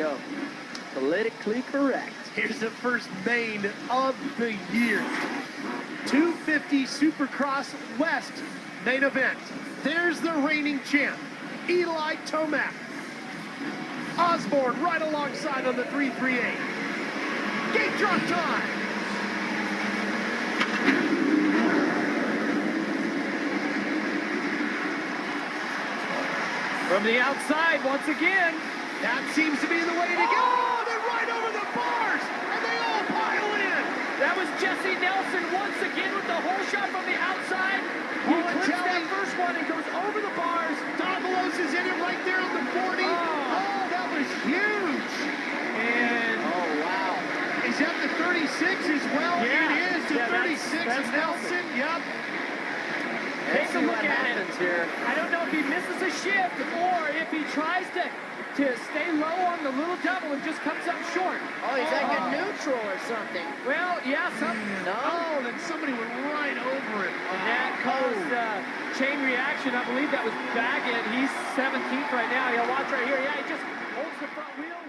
go. Politically correct. Here's the first main of the year. 250 Supercross West main event. There's the reigning champ, Eli Tomac. Osborne right alongside on the 338. Gate drop time. From the outside, once again. That seems to be the way to go. Oh, they're right over the bars, and they all pile in. That was Jesse Nelson once again with the hole shot from the outside. He clips that first one and goes over the bars. Davalos is in it right there on the 40. Oh, that was huge. And oh, wow. Is that the 36 as well? Yeah. It is the 36 that's of Nelson. Yep. Take a look at it. Here. I don't know if he misses a shift or if he tries to stay low on the little double and just comes up short. Oh, he's like a neutral or something. Well, yeah, No. Oh, then somebody went right over it. And that caused chain reaction. I believe that was Baggett. He's 17th right now. You'll watch right here. Yeah, he just holds the front wheel.